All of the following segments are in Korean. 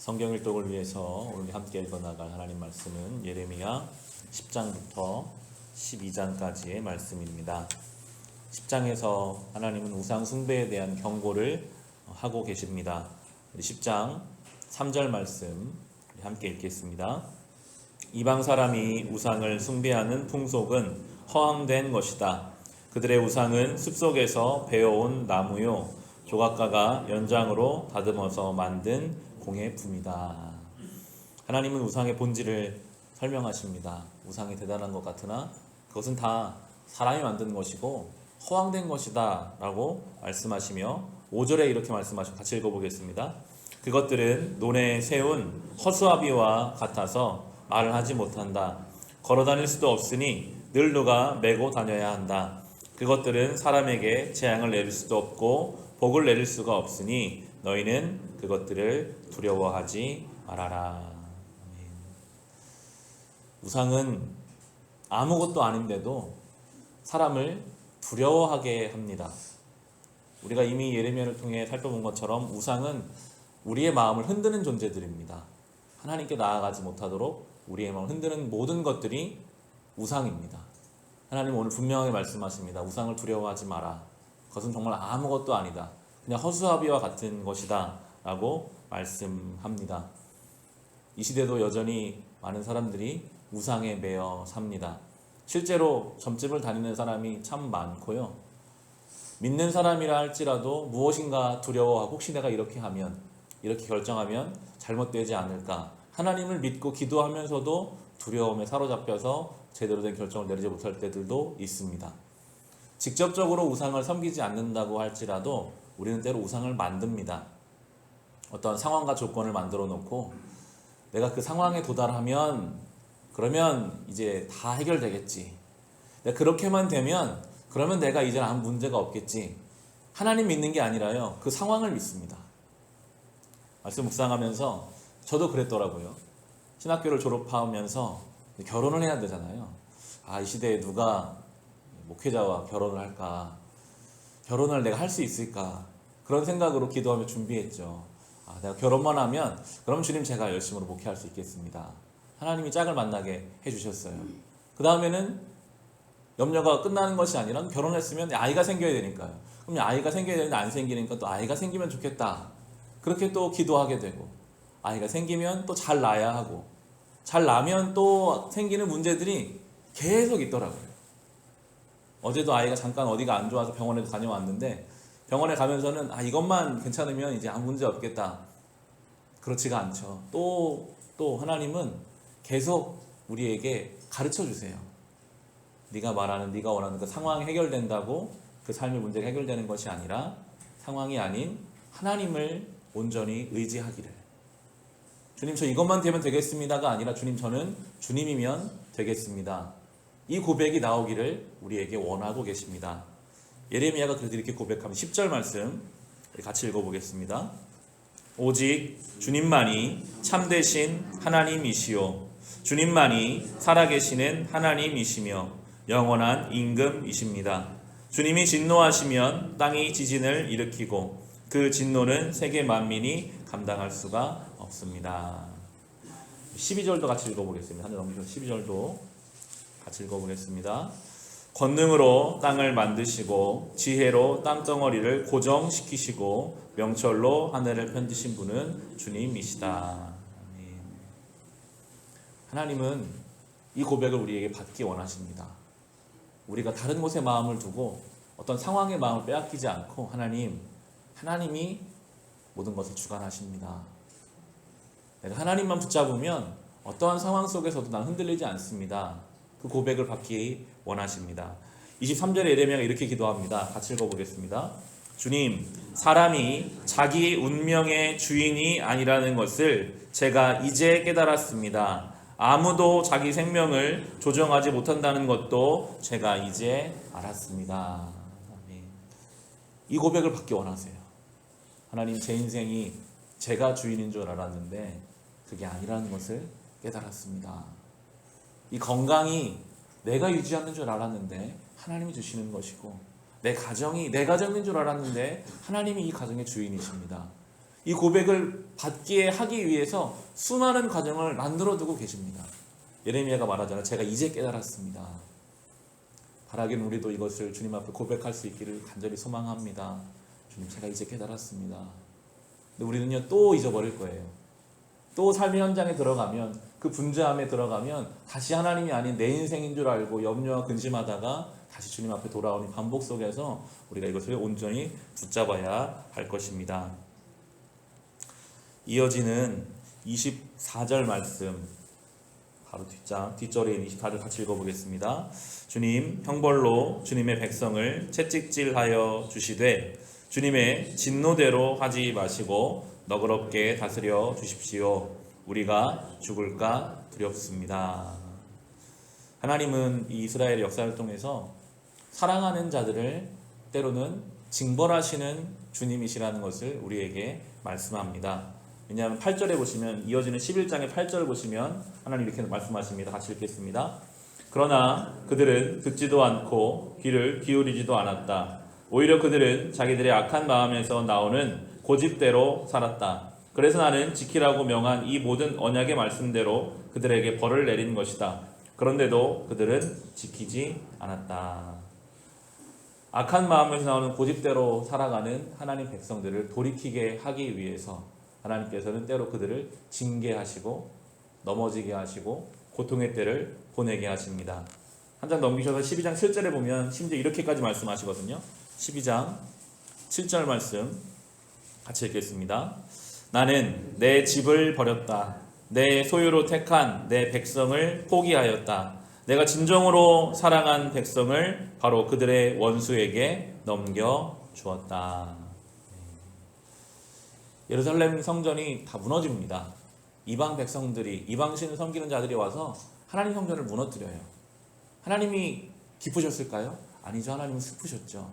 성경 일독을 위해서 오늘 함께 읽어나갈 하나님 말씀은 예레미야 10장부터 12장까지의 말씀입니다. 10장에서 하나님은 우상 숭배에 대한 경고를 하고 계십니다. 10장 3절 말씀 함께 읽겠습니다. 이방 사람이 우상을 숭배하는 풍속은 허황된 것이다. 그들의 우상은 숲속에서 베어온 나무요 조각가가 연장으로 다듬어서 만든 공예품이다. 하나님은 우상의 본질을 설명하십니다. 우상이 대단한 것 같으나 그것은 다 사람이 만든 것이고 허황된 것이다 라고 말씀하시며 5절에 이렇게 말씀하시고 같이 읽어보겠습니다. 그것들은 논에 세운 허수아비와 같아서 말을 하지 못한다. 걸어다닐 수도 없으니 늘 누가 메고 다녀야 한다. 그것들은 사람에게 재앙을 내릴 수도 없고 복을 내릴 수가 없으니 너희는 그것들을 두려워하지 말아라. 아멘. 우상은 아무것도 아닌데도 사람을 두려워하게 합니다. 우리가 이미 예레미야를 통해 살펴본 것처럼 우상은 우리의 마음을 흔드는 존재들입니다. 하나님께 나아가지 못하도록 우리의 마음을 흔드는 모든 것들이 우상입니다. 하나님은 오늘 분명하게 말씀하십니다. 우상을 두려워하지 마라. 그것은 정말 아무것도 아니다. 그냥 허수아비와 같은 것이다 라고 말씀합니다. 이 시대도 여전히 많은 사람들이 우상에 매여 삽니다. 실제로 점집을 다니는 사람이 참 많고요. 믿는 사람이라 할지라도 무엇인가 두려워하고 혹시 내가 이렇게 하면, 이렇게 결정하면 잘못되지 않을까. 하나님을 믿고 기도하면서도 두려움에 사로잡혀서 제대로 된 결정을 내리지 못할 때들도 있습니다. 직접적으로 우상을 섬기지 않는다고 할지라도 우리는 때로 우상을 만듭니다. 어떤 상황과 조건을 만들어 놓고 내가 그 상황에 도달하면 그러면 이제 다 해결되겠지. 내가 그렇게만 되면 그러면 내가 이제 아무 문제가 없겠지. 하나님 믿는 게 아니라요. 그 상황을 믿습니다. 말씀 묵상하면서 저도 그랬더라고요. 신학교를 졸업하면서 결혼을 해야 되잖아요. 이 시대에 누가 목회자와 결혼을 할까? 결혼을 내가 할 수 있을까? 그런 생각으로 기도하며 준비했죠. 내가 결혼만 하면 그럼 주님 제가 열심히 목회할 수 있겠습니다. 하나님이 짝을 만나게 해주셨어요. 그 다음에는 염려가 끝나는 것이 아니라 결혼했으면 아이가 생겨야 되니까요. 그럼 아이가 생겨야 되는데 안 생기니까 또 아이가 생기면 좋겠다. 그렇게 또 기도하게 되고 아이가 생기면 또 잘 낳아야 하고 잘 낳으면 또 생기는 문제들이 계속 있더라고요. 어제도 아이가 잠깐 어디가 안 좋아서 병원에 다녀왔는데 병원에 가면서는 이것만 괜찮으면 이제 아무 문제 없겠다. 그렇지가 않죠. 또 하나님은 계속 우리에게 가르쳐 주세요. 네가 말하는, 네가 원하는 그 상황이 해결된다고 그 삶의 문제가 해결되는 것이 아니라 상황이 아닌 하나님을 온전히 의지하기를. 주님 저 이것만 되면 되겠습니다가 아니라 주님 저는 주님이면 되겠습니다. 이 고백이 나오기를 우리에게 원하고 계십니다. 예레미야가 그래서 이렇게 고백하면 10절 말씀 같이 읽어보겠습니다. 오직 주님만이 참되신 하나님이시요 주님만이 살아계시는 하나님이시며 영원한 임금이십니다. 주님이 진노하시면 땅이 지진을 일으키고 그 진노는 세계 만민이 감당할 수가 없습니다. 12절도 같이 읽어보겠습니다. 한 절 넘기셔서 12절도 같이 읽어보겠습니다. 권능으로 땅을 만드시고 지혜로 땅덩어리를 고정시키시고 명철로 하늘을 편지신 분은 주님이시다. 아멘. 하나님은 이 고백을 우리에게 받기 원하십니다. 우리가 다른 곳에 마음을 두고 어떤 상황의 마음을 빼앗기지 않고 하나님이 모든 것을 주관하십니다. 내가 하나님만 붙잡으면 어떠한 상황 속에서도 난 흔들리지 않습니다. 그 고백을 받기 원하십니다. 23절에 예레미야가 이렇게 기도합니다. 같이 읽어보겠습니다. 주님, 사람이 자기 운명의 주인이 아니라는 것을 제가 이제 깨달았습니다. 아무도 자기 생명을 조정하지 못한다는 것도 제가 이제 알았습니다. 이 고백을 받기 원하세요. 하나님, 제 인생이 제가 주인인 줄 알았는데 그게 아니라는 것을 깨달았습니다. 이 건강이 내가 유지하는 줄 알았는데 하나님이 주시는 것이고 내 가정이 내 가정인 줄 알았는데 하나님이 이 가정의 주인이십니다. 이 고백을 받기에 하기 위해서 수많은 과정을 만들어 두고 계십니다. 예레미야가 말하잖아요. 제가 이제 깨달았습니다. 바라기는 우리도 이것을 주님 앞에 고백할 수 있기를 간절히 소망합니다. 주님, 제가 이제 깨달았습니다. 근데 우리는요, 또 잊어버릴 거예요. 또 삶의 현장에 들어가면, 그 분주함에 들어가면 다시 하나님이 아닌 내 인생인 줄 알고 염려와 근심하다가 다시 주님 앞에 돌아오는 반복 속에서 우리가 이것을 온전히 붙잡아야 할 것입니다. 이어지는 24절 말씀, 바로 뒷절에 있는 24절 같이 읽어보겠습니다. 주님, 형벌로 주님의 백성을 채찍질하여 주시되 주님의 진노대로 하지 마시고 너그럽게 다스려 주십시오. 우리가 죽을까 두렵습니다. 하나님은 이 이스라엘 역사를 통해서 사랑하는 자들을 때로는 징벌하시는 주님이시라는 것을 우리에게 말씀합니다. 왜냐하면 8절에 보시면, 이어지는 11장의 8절을 보시면 하나님 이렇게 말씀하십니다. 같이 읽겠습니다. 그러나 그들은 듣지도 않고 귀를 기울이지도 않았다. 오히려 그들은 자기들의 악한 마음에서 나오는 고집대로 살았다. 그래서 나는 지키라고 명한 이 모든 언약의 말씀대로 그들에게 벌을 내린 것이다. 그런데도 그들은 지키지 않았다. 악한 마음에서 나오는 고집대로 살아가는 하나님 백성들을 돌이키게 하기 위해서 하나님께서는 때로 그들을 징계하시고 넘어지게 하시고 고통의 때를 보내게 하십니다. 한 장 넘기셔서 12장 7절에 보면 심지어 이렇게까지 말씀하시거든요. 12장 7절 말씀 같이 읽겠습니다. 나는 내 집을 버렸다. 내 소유로 택한 내 백성을 포기하였다. 내가 진정으로 사랑한 백성을 바로 그들의 원수에게 넘겨주었다. 예루살렘 성전이 다 무너집니다. 이방 백성들이, 이방신을 섬기는 자들이 와서 하나님 성전을 무너뜨려요. 하나님이 기쁘셨을까요? 아니죠. 하나님은 슬프셨죠.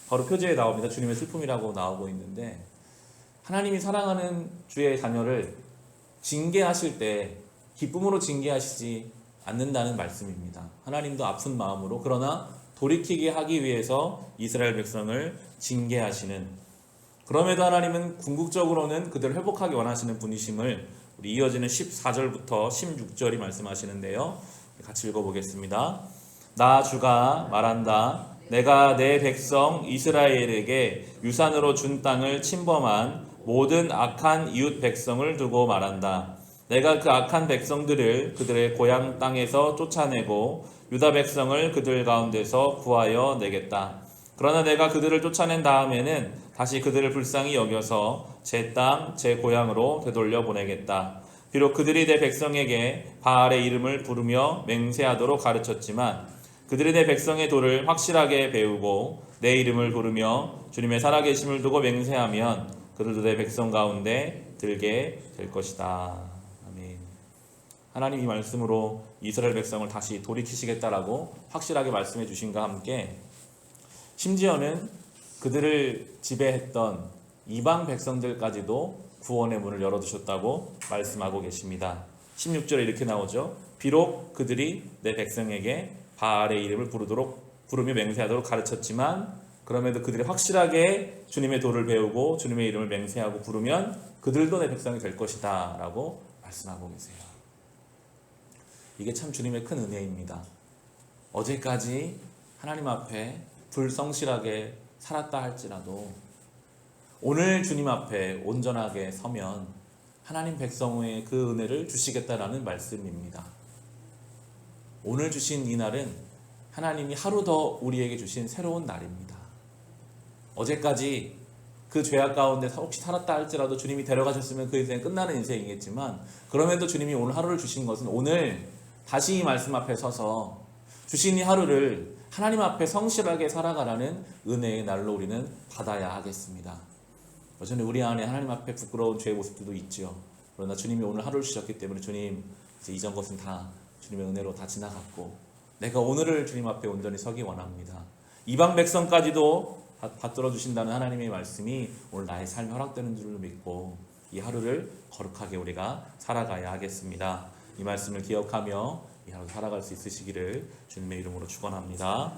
바로 표제에 나옵니다. 주님의 슬픔이라고 나오고 있는데, 하나님이 사랑하는 주의 자녀를 징계하실 때 기쁨으로 징계하시지 않는다는 말씀입니다. 하나님도 아픈 마음으로, 그러나 돌이키게 하기 위해서 이스라엘 백성을 징계하시는, 그럼에도 하나님은 궁극적으로는 그들을 회복하기 원하시는 분이심을 우리 이어지는 14절부터 16절이 말씀하시는데요. 같이 읽어보겠습니다. 나 주가 말한다. 내가 내 백성 이스라엘에게 유산으로 준 땅을 침범한 모든 악한 이웃 백성을 두고 말한다. 내가 그 악한 백성들을 그들의 고향 땅에서 쫓아내고 유다 백성을 그들 가운데서 구하여 내겠다. 그러나 내가 그들을 쫓아낸 다음에는 다시 그들을 불쌍히 여겨서 제 땅, 제 고향으로 되돌려 보내겠다. 비록 그들이 내 백성에게 바알의 이름을 부르며 맹세하도록 가르쳤지만 그들이 내 백성의 도를 확실하게 배우고 내 이름을 부르며 주님의 살아계심을 두고 맹세하면 그들도 내 백성 가운데 들게 될 것이다. 아멘. 하나님 이 말씀으로 이스라엘 백성을 다시 돌이키시겠다라고 확실하게 말씀해 주신과 함께 심지어는 그들을 지배했던 이방 백성들까지도 구원의 문을 열어두셨다고 말씀하고 계십니다. 16절에 이렇게 나오죠. 비록 그들이 내 백성에게 바알의 이름을 부르며 맹세하도록 가르쳤지만 그럼에도 그들이 확실하게 주님의 도를 배우고 주님의 이름을 맹세하고 부르면 그들도 내 백성이 될 것이다 라고 말씀하고 계세요. 이게 참 주님의 큰 은혜입니다. 어제까지 하나님 앞에 불성실하게 살았다 할지라도 오늘 주님 앞에 온전하게 서면 하나님 백성의 그 은혜를 주시겠다라는 말씀입니다. 오늘 주신 이 날은 하나님이 하루 더 우리에게 주신 새로운 날입니다. 어제까지 그 죄악 가운데 혹시 살았다 할지라도 주님이 데려가셨으면 그 인생 끝나는 인생이겠지만 그럼에도 주님이 오늘 하루를 주신 것은 오늘 다시 이 말씀 앞에 서서 주신 이 하루를 하나님 앞에 성실하게 살아가라는 은혜의 날로 우리는 받아야 하겠습니다. 여전히 우리 안에 하나님 앞에 부끄러운 죄의 모습들도 있죠. 그러나 주님이 오늘 하루를 주셨기 때문에 주님 이제 이전 것은 다 주님의 은혜로 다 지나갔고 내가 오늘을 주님 앞에 온전히 서기 원합니다. 이방 백성까지도 받들어 주신다는 하나님의 말씀이 오늘 나의 삶에 허락되는 줄로 믿고 이 하루를 거룩하게 우리가 살아가야 하겠습니다. 이 말씀을 기억하며 이 하루 살아갈 수 있으시기를 주님의 이름으로 축원합니다.